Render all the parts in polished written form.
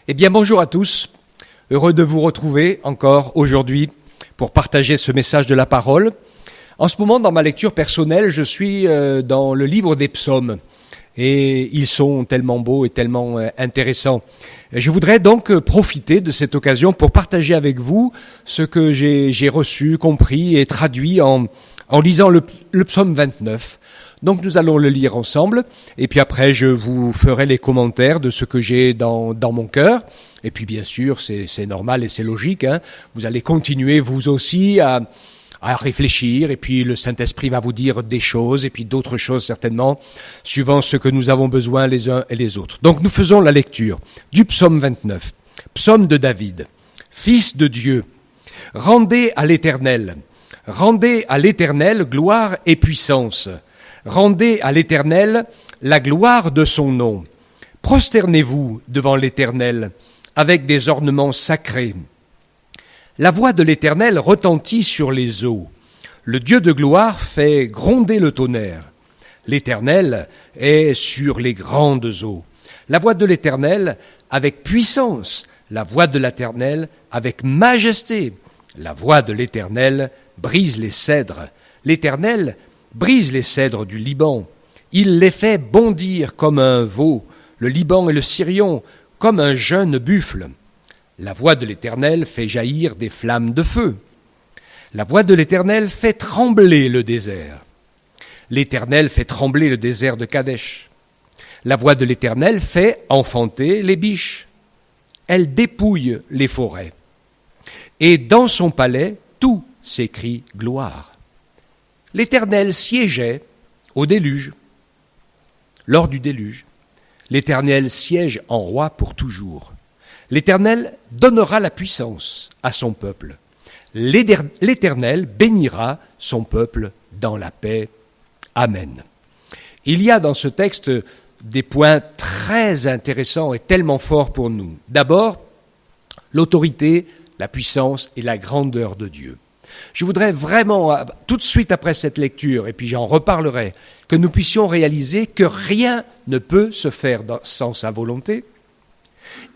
Eh bien, bonjour à tous. Heureux de vous retrouver encore aujourd'hui pour partager ce message de la parole. En ce moment, dans ma lecture personnelle, je suis dans le livre des psaumes et ils sont tellement beaux et tellement intéressants. Je voudrais donc profiter de cette occasion pour partager avec vous ce que j'ai reçu, compris et traduit en lisant le psaume 29. Donc nous allons le lire ensemble, et puis après je vous ferai les commentaires de ce que j'ai dans mon cœur. Et puis bien sûr, c'est normal et c'est logique, hein. Vous allez continuer vous aussi à réfléchir, et puis le Saint-Esprit va vous dire des choses, et puis d'autres choses certainement, suivant ce que nous avons besoin les uns et les autres. Donc nous faisons la lecture du psaume 29, psaume de David. Fils de Dieu, rendez à l'Éternel gloire et puissance. Rendez à l'Éternel la gloire de son nom. Prosternez-vous devant l'Éternel avec des ornements sacrés. La voix de l'Éternel retentit sur les eaux. Le Dieu de gloire fait gronder le tonnerre. L'Éternel est sur les grandes eaux. La voix de l'Éternel avec puissance. La voix de l'Éternel avec majesté. La voix de l'Éternel brise les cèdres. L'Éternel brise les cèdres du Liban. Il les fait bondir comme un veau, le Liban et le Sirion, comme un jeune buffle. La voix de l'Éternel fait jaillir des flammes de feu. La voix de l'Éternel fait trembler le désert. L'Éternel fait trembler le désert de Kadesh. La voix de l'Éternel fait enfanter les biches. Elle dépouille les forêts. Et dans son palais, tout s'écrie gloire. L'Éternel siégeait au déluge. Lors du déluge, l'Éternel siège en roi pour toujours. L'Éternel donnera la puissance à son peuple. L'Éternel bénira son peuple dans la paix. Amen. Il y a dans ce texte des points très intéressants et tellement forts pour nous. D'abord, l'autorité, la puissance et la grandeur de Dieu. Je voudrais vraiment, tout de suite après cette lecture, et puis j'en reparlerai, que nous puissions réaliser que rien ne peut se faire sans sa volonté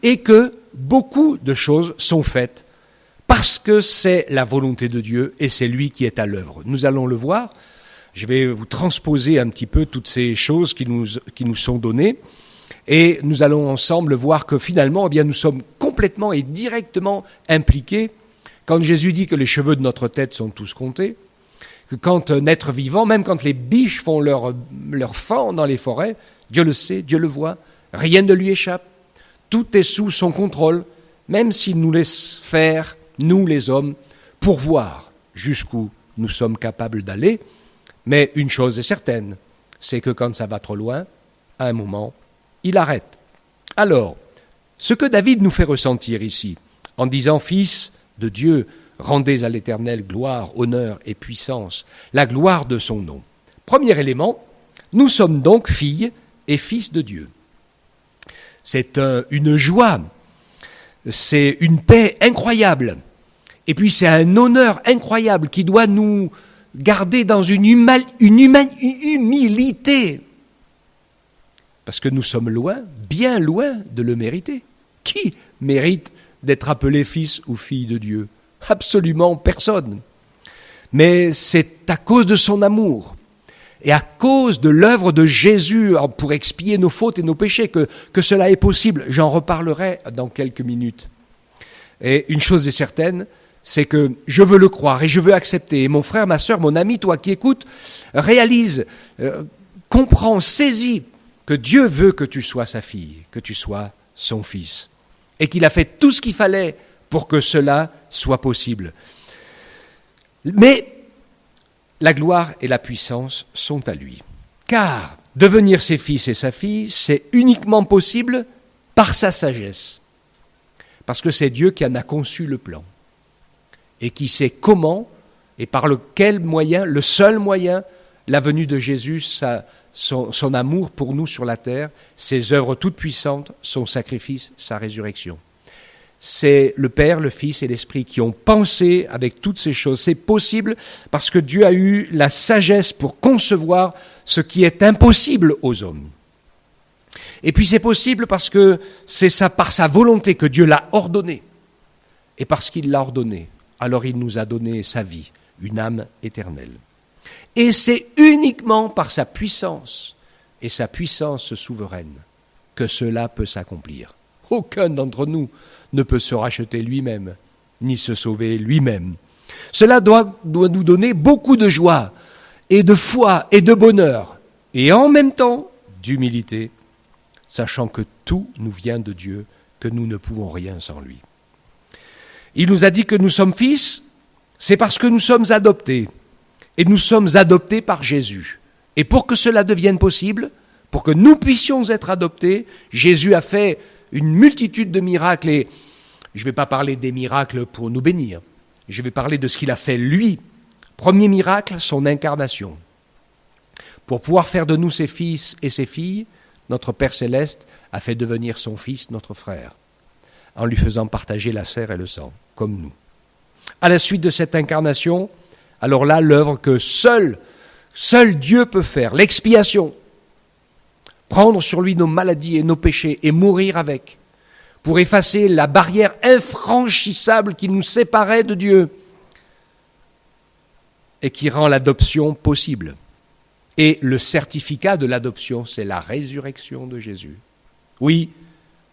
et que beaucoup de choses sont faites parce que c'est la volonté de Dieu et c'est lui qui est à l'œuvre. Nous allons le voir. Je vais vous transposer un petit peu toutes ces choses qui nous sont données et nous allons ensemble voir que finalement, eh bien, nous sommes complètement et directement impliqués. Quand Jésus dit que les cheveux de notre tête sont tous comptés, que quand un être vivant, même quand les biches font leur fan dans les forêts, Dieu le sait, Dieu le voit, rien ne lui échappe. Tout est sous son contrôle, même s'il nous laisse faire, nous les hommes, pour voir jusqu'où nous sommes capables d'aller. Mais une chose est certaine, c'est que quand ça va trop loin, à un moment, il arrête. Alors, ce que David nous fait ressentir ici, en disant « Fils de Dieu, rendez à l'Éternel gloire, honneur et puissance, la gloire de son nom. » Premier élément, nous sommes donc filles et fils de Dieu. C'est une joie, c'est une paix incroyable, et puis c'est un honneur incroyable qui doit nous garder dans une humilité, parce que nous sommes loin, bien loin de le mériter. Qui mérite d'être appelé fils ou fille de Dieu? Absolument personne. Mais c'est à cause de son amour et à cause de l'œuvre de Jésus pour expier nos fautes et nos péchés que cela est possible. J'en reparlerai dans quelques minutes. Et une chose est certaine, c'est que je veux le croire et je veux accepter. Et mon frère, ma sœur, mon ami, toi qui écoutes, réalise, comprends, saisis que Dieu veut que tu sois sa fille, que tu sois son fils. Et qu'il a fait tout ce qu'il fallait pour que cela soit possible. Mais la gloire et la puissance sont à lui. Car devenir ses fils et sa fille, c'est uniquement possible par sa sagesse. Parce que c'est Dieu qui en a conçu le plan. Et qui sait comment et par lequel moyen, le seul moyen, la venue de Jésus, son amour pour nous sur la terre, ses œuvres toutes puissantes, son sacrifice, sa résurrection. C'est le Père, le Fils et l'Esprit qui ont pensé avec toutes ces choses. C'est possible parce que Dieu a eu la sagesse pour concevoir ce qui est impossible aux hommes. Et puis c'est possible parce que c'est ça, par sa volonté que Dieu l'a ordonné. Et parce qu'il l'a ordonné, alors il nous a donné sa vie, une âme éternelle. Et c'est uniquement par sa puissance et sa puissance souveraine que cela peut s'accomplir. Aucun d'entre nous ne peut se racheter lui-même, ni se sauver lui-même. Cela doit nous donner beaucoup de joie et de foi et de bonheur, et en même temps d'humilité, sachant que tout nous vient de Dieu, que nous ne pouvons rien sans lui. Il nous a dit que nous sommes fils, c'est parce que nous sommes adoptés, et nous sommes adoptés par Jésus. Et pour que cela devienne possible, pour que nous puissions être adoptés, Jésus a fait une multitude de miracles, et je ne vais pas parler des miracles pour nous bénir, je vais parler de ce qu'il a fait lui. Premier miracle, son incarnation. Pour pouvoir faire de nous ses fils et ses filles, notre Père Céleste a fait devenir son Fils notre frère, en lui faisant partager la chair et le sang, comme nous. À la suite de cette incarnation, alors là, l'œuvre que seul Dieu peut faire, l'expiation, prendre sur lui nos maladies et nos péchés et mourir avec, pour effacer la barrière infranchissable qui nous séparait de Dieu et qui rend l'adoption possible. Et le certificat de l'adoption, c'est la résurrection de Jésus. Oui,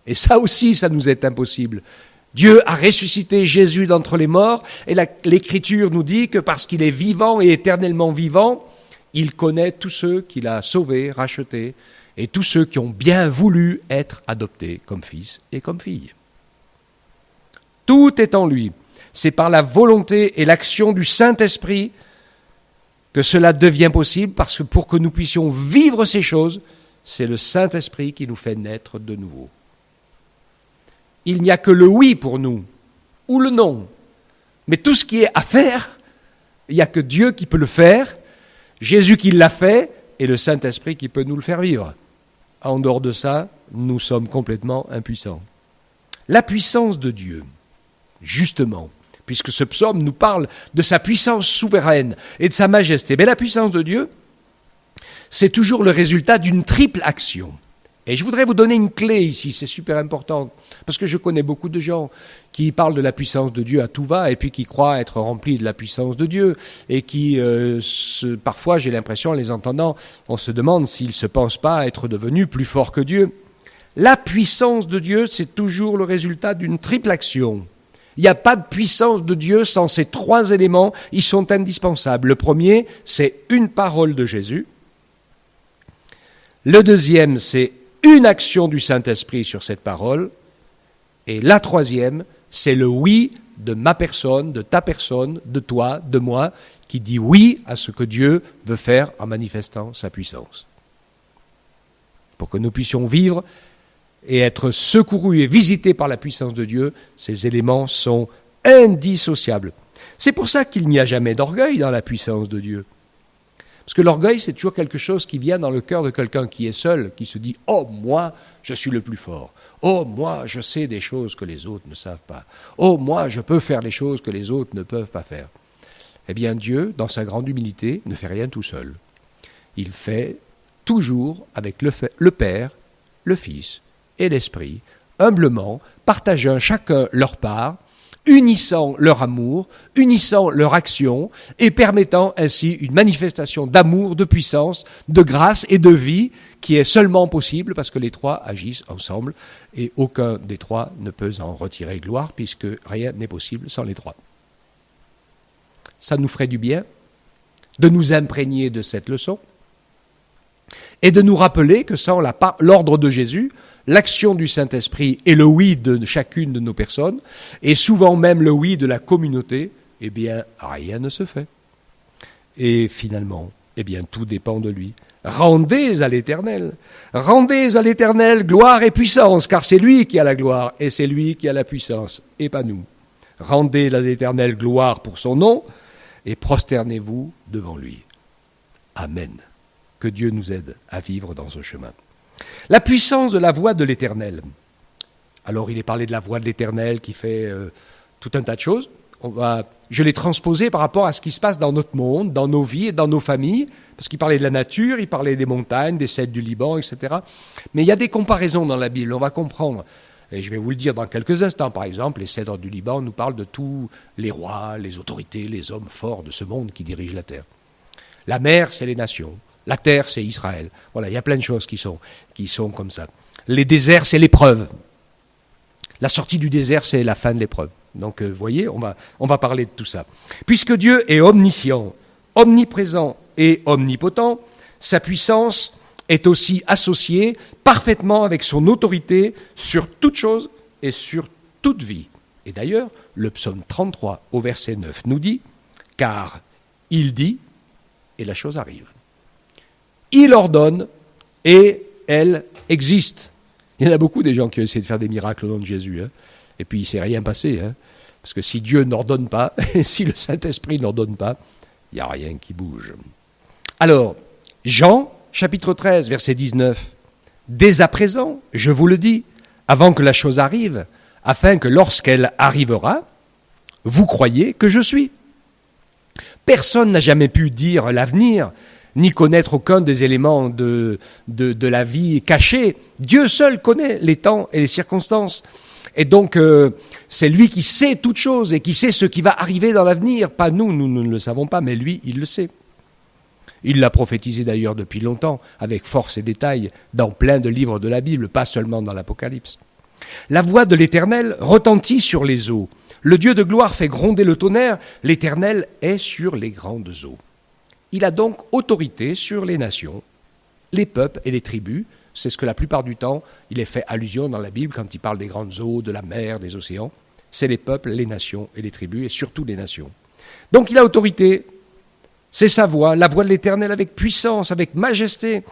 et ça aussi, ça nous est impossible. Dieu a ressuscité Jésus d'entre les morts, et l'Écriture nous dit que parce qu'il est vivant et éternellement vivant, il connaît tous ceux qu'il a sauvés, rachetés, et tous ceux qui ont bien voulu être adoptés comme fils et comme filles. Tout est en lui. C'est par la volonté et l'action du Saint-Esprit que cela devient possible, parce que pour que nous puissions vivre ces choses, c'est le Saint-Esprit qui nous fait naître de nouveau. Il n'y a que le oui pour nous, ou le non. Mais tout ce qui est à faire, il n'y a que Dieu qui peut le faire, Jésus qui l'a fait, et le Saint-Esprit qui peut nous le faire vivre. En dehors de ça, nous sommes complètement impuissants. La puissance de Dieu, justement, puisque ce psaume nous parle de sa puissance souveraine et de sa majesté. Mais la puissance de Dieu, c'est toujours le résultat d'une triple action. Et je voudrais vous donner une clé ici, c'est super important, parce que je connais beaucoup de gens qui parlent de la puissance de Dieu à tout va, et puis qui croient être remplis de la puissance de Dieu, et qui, parfois, j'ai l'impression, en les entendant, on se demande s'ils ne se pensent pas être devenus plus forts que Dieu. La puissance de Dieu, c'est toujours le résultat d'une triple action. Il n'y a pas de puissance de Dieu sans ces trois éléments, ils sont indispensables. Le premier, c'est une parole de Jésus. Le deuxième, c'est une action du Saint-Esprit sur cette parole. Et la troisième, c'est le oui de ma personne, de ta personne, de toi, de moi, qui dit oui à ce que Dieu veut faire en manifestant sa puissance. Pour que nous puissions vivre et être secourus et visités par la puissance de Dieu, ces éléments sont indissociables. C'est pour ça qu'il n'y a jamais d'orgueil dans la puissance de Dieu. Parce que l'orgueil, c'est toujours quelque chose qui vient dans le cœur de quelqu'un qui est seul, qui se dit « Oh, moi, je suis le plus fort. Oh, moi, je sais des choses que les autres ne savent pas. Oh, moi, je peux faire les choses que les autres ne peuvent pas faire. » Eh bien, Dieu, dans sa grande humilité, ne fait rien tout seul. Il fait toujours avec le Père, le Fils et l'Esprit, humblement, partageant chacun leur part, unissant leur amour, unissant leur action et permettant ainsi une manifestation d'amour, de puissance, de grâce et de vie qui est seulement possible parce que les trois agissent ensemble et aucun des trois ne peut en retirer gloire puisque rien n'est possible sans les trois. Ça nous ferait du bien de nous imprégner de cette leçon et de nous rappeler que sans l'ordre de Jésus, l'action du Saint-Esprit et le oui de chacune de nos personnes, et souvent même le oui de la communauté, eh bien, rien ne se fait. Et finalement, eh bien, tout dépend de lui. Rendez à l'Éternel gloire et puissance, car c'est lui qui a la gloire, et c'est lui qui a la puissance, et pas nous. Rendez à l'Éternel gloire pour son nom, et prosternez-vous devant lui. Amen. Que Dieu nous aide à vivre dans ce chemin. La puissance de la voix de l'Éternel. Alors il est parlé de la voix de l'Éternel qui fait tout un tas de choses. je l'ai transposé par rapport à ce qui se passe dans notre monde, dans nos vies et dans nos familles, parce qu'il parlait de la nature, il parlait des montagnes, des cèdres du Liban, etc. Mais il y a des comparaisons dans la Bible, on va comprendre. Et je vais vous le dire dans quelques instants. Par exemple, les cèdres du Liban nous parlent de tous les rois, les autorités, les hommes forts de ce monde qui dirigent la terre. La mer, c'est les nations. La terre, c'est Israël. Voilà, il y a plein de choses qui sont comme ça. Les déserts, c'est l'épreuve. La sortie du désert, c'est la fin de l'épreuve. Donc, vous voyez, on va parler de tout ça. Puisque Dieu est omniscient, omniprésent et omnipotent, sa puissance est aussi associée parfaitement avec son autorité sur toute chose et sur toute vie. Et d'ailleurs, le psaume 33 au verset 9 nous dit « Car il dit, et la chose arrive. Il ordonne, et elle existe. » Il y en a beaucoup des gens qui ont essayé de faire des miracles au nom de Jésus, hein, et puis il ne s'est rien passé. Hein, parce que si Dieu n'ordonne pas, et si le Saint-Esprit n'ordonne pas, il n'y a rien qui bouge. Alors, Jean, chapitre 13, verset 19. « Dès à présent, je vous le dis, avant que la chose arrive, afin que lorsqu'elle arrivera, vous croyez que je suis. » Personne n'a jamais pu dire l'avenir, ni connaître aucun des éléments de la vie cachée. Dieu seul connaît les temps et les circonstances. Et donc, c'est lui qui sait toutes choses et qui sait ce qui va arriver dans l'avenir. Pas nous ne le savons pas, mais lui, il le sait. Il l'a prophétisé d'ailleurs depuis longtemps, avec force et détail, dans plein de livres de la Bible, pas seulement dans l'Apocalypse. La voix de l'Éternel retentit sur les eaux. Le Dieu de gloire fait gronder le tonnerre. L'Éternel est sur les grandes eaux. Il a donc autorité sur les nations, les peuples et les tribus. C'est ce que la plupart du temps, il est fait allusion dans la Bible quand il parle des grandes eaux, de la mer, des océans. C'est les peuples, les nations et les tribus, et surtout les nations. Donc il a autorité. C'est sa voix, la voix de l'Éternel avec puissance, avec majesté.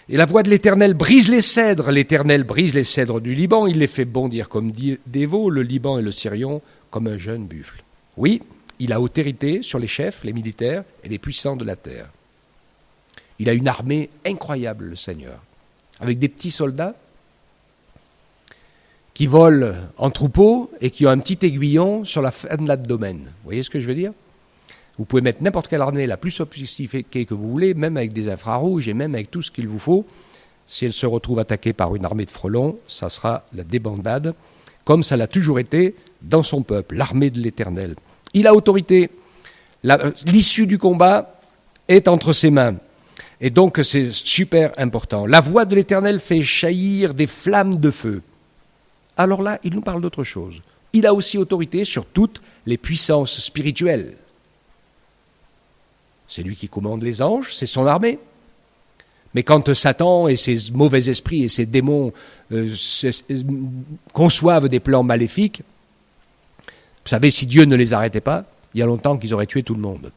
Et la voix de l'Éternel brise les cèdres. L'Éternel brise les cèdres du Liban. Il les fait bondir comme des veaux, le Liban et le Sirion comme un jeune buffle. Oui, il a autorité sur les chefs, les militaires et les puissants de la terre. Il a une armée incroyable, le Seigneur, avec des petits soldats qui volent en troupeau et qui ont un petit aiguillon sur la fin de l'abdomen. Vous voyez ce que je veux dire ? Vous pouvez mettre n'importe quelle armée la plus sophistiquée que vous voulez, même avec des infrarouges et même avec tout ce qu'il vous faut. Si elle se retrouve attaquée par une armée de frelons, ça sera la débandade, comme ça l'a toujours été dans son peuple, l'armée de l'Éternel. Il a autorité. L'issue du combat est entre ses mains. Et donc c'est super important. La voix de l'Éternel fait jaillir des flammes de feu. Alors là, il nous parle d'autre chose. Il a aussi autorité sur toutes les puissances spirituelles. C'est lui qui commande les anges, c'est son armée. Mais quand Satan et ses mauvais esprits et ses démons conçoivent des plans maléfiques, vous savez, si Dieu ne les arrêtait pas, il y a longtemps qu'ils auraient tué tout le monde.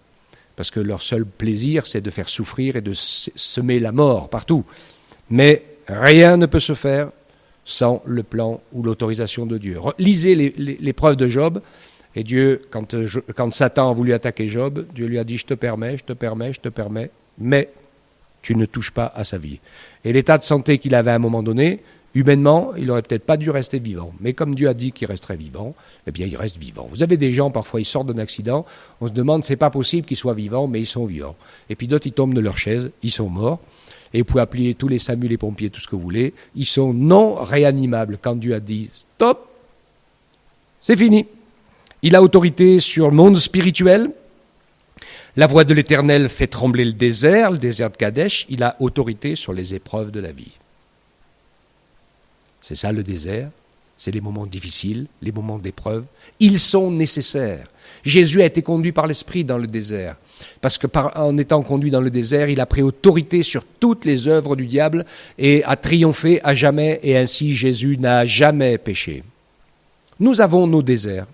Parce que leur seul plaisir, c'est de faire souffrir et de semer la mort partout. Mais rien ne peut se faire sans le plan ou l'autorisation de Dieu. Lisez les preuves de Job. Et Dieu, quand Satan a voulu attaquer Job, Dieu lui a dit « je te permets, mais tu ne touches pas à sa vie ». Et l'état de santé qu'il avait à un moment donné, humainement, il n'aurait peut-être pas dû rester vivant. Mais comme Dieu a dit qu'il resterait vivant, eh bien il reste vivant. Vous avez des gens, parfois ils sortent d'un accident, on se demande, c'est pas possible qu'ils soient vivants, mais ils sont vivants. Et puis d'autres, ils tombent de leur chaise, ils sont morts. Et vous pouvez appeler tous les SAMU, les pompiers, tout ce que vous voulez. Ils sont non réanimables. Quand Dieu a dit « stop », c'est fini. Il a autorité sur le monde spirituel. La voix de l'Éternel fait trembler le désert de Kadesh. Il a autorité sur les épreuves de la vie. C'est ça le désert. C'est les moments difficiles, les moments d'épreuve. Ils sont nécessaires. Jésus a été conduit par l'Esprit dans le désert. Parce qu'en étant conduit dans le désert, il a pris autorité sur toutes les œuvres du diable et a triomphé à jamais. Et ainsi, Jésus n'a jamais péché. Nous avons nos déserts.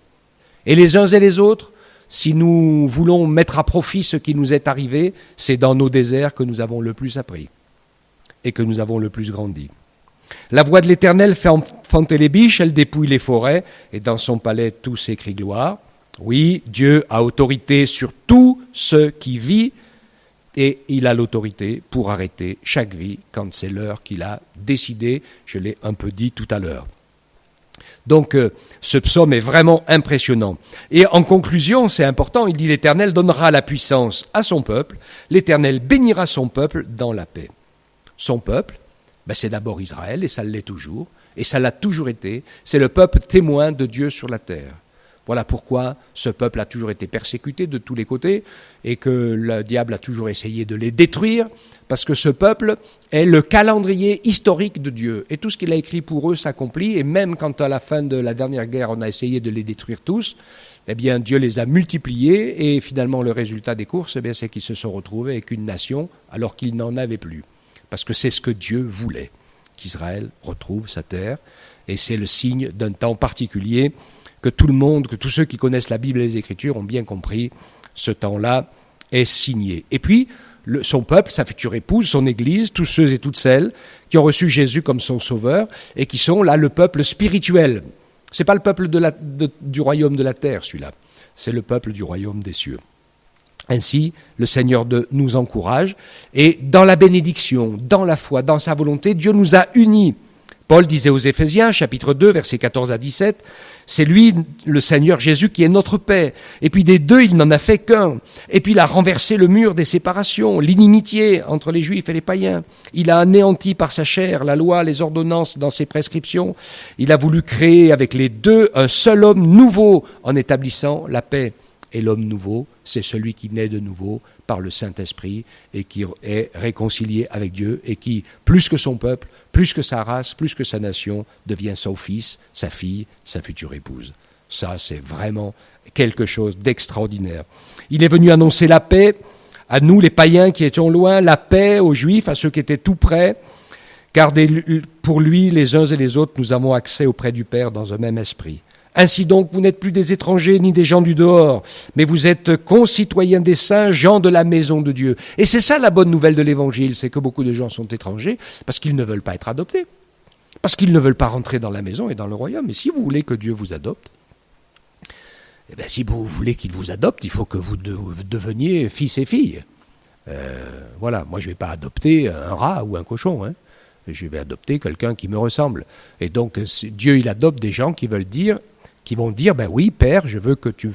Et les uns et les autres, si nous voulons mettre à profit ce qui nous est arrivé, c'est dans nos déserts que nous avons le plus appris et que nous avons le plus grandi. La voix de l'Éternel fait enfanter les biches, elle dépouille les forêts, et dans son palais tout s'écrie gloire. Oui, Dieu a autorité sur tout ce qui vit, et il a l'autorité pour arrêter chaque vie quand c'est l'heure qu'il a décidé. Je l'ai un peu dit tout à l'heure. Donc ce psaume est vraiment impressionnant. Et en conclusion, c'est important, il dit l'Éternel donnera la puissance à son peuple, l'Éternel bénira son peuple dans la paix. Son peuple, c'est d'abord Israël, et ça l'est toujours, et ça l'a toujours été, c'est le peuple témoin de Dieu sur la terre. Voilà pourquoi ce peuple a toujours été persécuté de tous les côtés et que le diable a toujours essayé de les détruire, parce que ce peuple est le calendrier historique de Dieu. Et tout ce qu'il a écrit pour eux s'accomplit, et même quand à la fin de la dernière guerre on a essayé de les détruire tous, eh bien Dieu les a multipliés, et finalement le résultat des courses, c'est qu'ils se sont retrouvés avec une nation alors qu'ils n'en avaient plus. Parce que c'est ce que Dieu voulait, qu'Israël retrouve sa terre, et c'est le signe d'un temps particulier que tout le monde, que tous ceux qui connaissent la Bible et les Écritures ont bien compris, ce temps-là est signé. Et puis, son peuple, sa future épouse, son Église, tous ceux et toutes celles qui ont reçu Jésus comme son sauveur et qui sont là le peuple spirituel. C'est pas le peuple du royaume de la terre, celui-là. C'est le peuple du royaume des cieux. Ainsi, le Seigneur nous encourage et dans la bénédiction, dans la foi, dans sa volonté, Dieu nous a unis. Paul disait aux Éphésiens, chapitre 2, versets 14 à 17, c'est lui, le Seigneur Jésus, qui est notre paix. Et puis des deux, il n'en a fait qu'un. Et puis il a renversé le mur des séparations, l'inimitié entre les Juifs et les païens. Il a anéanti par sa chair la loi, les ordonnances dans ses prescriptions. Il a voulu créer avec les deux un seul homme nouveau en établissant la paix. Et l'homme nouveau, c'est celui qui naît de nouveau par le Saint-Esprit et qui est réconcilié avec Dieu et qui, plus que son peuple, plus que sa race, plus que sa nation, devient son fils, sa fille, sa future épouse. Ça, c'est vraiment quelque chose d'extraordinaire. Il est venu annoncer la paix à nous, les païens qui étions loin, la paix aux Juifs, à ceux qui étaient tout près, car pour lui, les uns et les autres, nous avons accès auprès du Père dans un même esprit. Ainsi donc, vous n'êtes plus des étrangers ni des gens du dehors, mais vous êtes concitoyens des saints, gens de la maison de Dieu. Et c'est ça la bonne nouvelle de l'Évangile, c'est que beaucoup de gens sont étrangers parce qu'ils ne veulent pas être adoptés, parce qu'ils ne veulent pas rentrer dans la maison et dans le royaume. Et si vous voulez que Dieu vous adopte, si vous voulez qu'il vous adopte, il faut que vous deveniez fils et filles. Voilà, moi je ne vais pas adopter un rat ou un cochon, hein. Je vais adopter quelqu'un qui me ressemble. Et donc Dieu, il adopte des gens qui vont dire, oui, Père, je veux que tu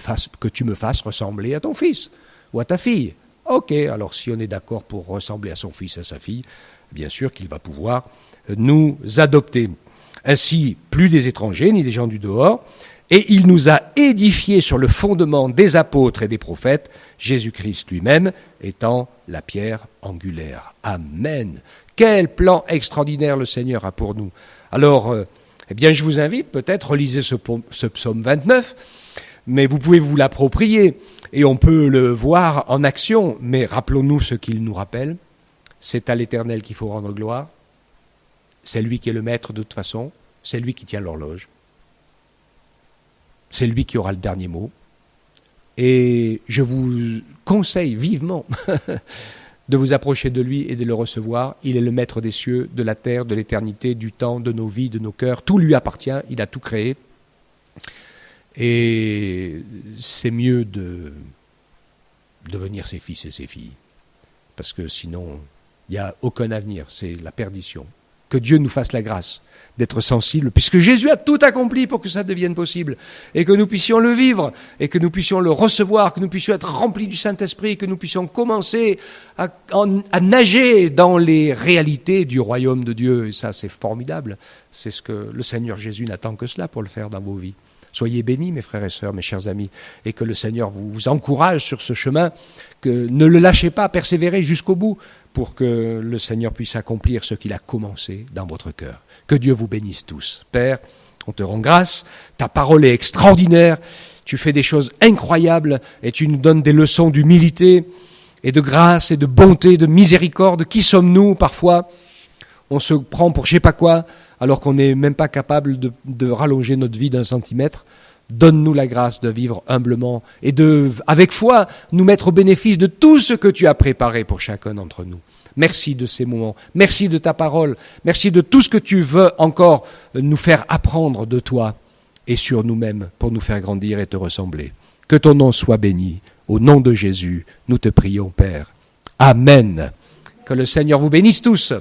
me fasses ressembler à ton fils ou à ta fille. Ok, alors si on est d'accord pour ressembler à son fils, à sa fille, bien sûr qu'il va pouvoir nous adopter. Ainsi, plus des étrangers ni des gens du dehors, et il nous a édifiés sur le fondement des apôtres et des prophètes, Jésus-Christ lui-même étant la pierre angulaire. Amen. Quel plan extraordinaire le Seigneur a pour nous. Alors, je vous invite, peut-être, relisez ce psaume 29, mais vous pouvez vous l'approprier, et on peut le voir en action, mais rappelons-nous ce qu'il nous rappelle. C'est à l'Éternel qu'il faut rendre gloire. C'est lui qui est le maître de toute façon. C'est lui qui tient l'horloge. C'est lui qui aura le dernier mot. Et je vous conseille vivement de vous approcher de lui et de le recevoir. Il est le maître des cieux, de la terre, de l'éternité, du temps, de nos vies, de nos cœurs. Tout lui appartient, il a tout créé. Et c'est mieux de devenir ses fils et ses filles. Parce que sinon, il n'y a aucun avenir, c'est la perdition. Que Dieu nous fasse la grâce d'être sensibles, puisque Jésus a tout accompli pour que ça devienne possible, et que nous puissions le vivre, et que nous puissions le recevoir, que nous puissions être remplis du Saint-Esprit, que nous puissions commencer à nager dans les réalités du royaume de Dieu. Et ça, c'est formidable. C'est ce que le Seigneur Jésus n'attend que cela pour le faire dans vos vies. Soyez bénis, mes frères et sœurs, mes chers amis, et que le Seigneur vous encourage sur ce chemin, que ne le lâchez pas, persévérez jusqu'au bout, pour que le Seigneur puisse accomplir ce qu'il a commencé dans votre cœur. Que Dieu vous bénisse tous. Père, on te rend grâce, ta parole est extraordinaire, tu fais des choses incroyables et tu nous donnes des leçons d'humilité et de grâce et de bonté, de miséricorde. Qui sommes-nous parfois? On se prend pour je sais pas quoi, alors qu'on n'est même pas capable de rallonger notre vie d'1 centimètre. Donne-nous la grâce de vivre humblement et avec foi, nous mettre au bénéfice de tout ce que tu as préparé pour chacun d'entre nous. Merci de ces moments, merci de ta parole, merci de tout ce que tu veux encore nous faire apprendre de toi et sur nous-mêmes pour nous faire grandir et te ressembler. Que ton nom soit béni. Au nom de Jésus, nous te prions, Père. Amen. Que le Seigneur vous bénisse tous.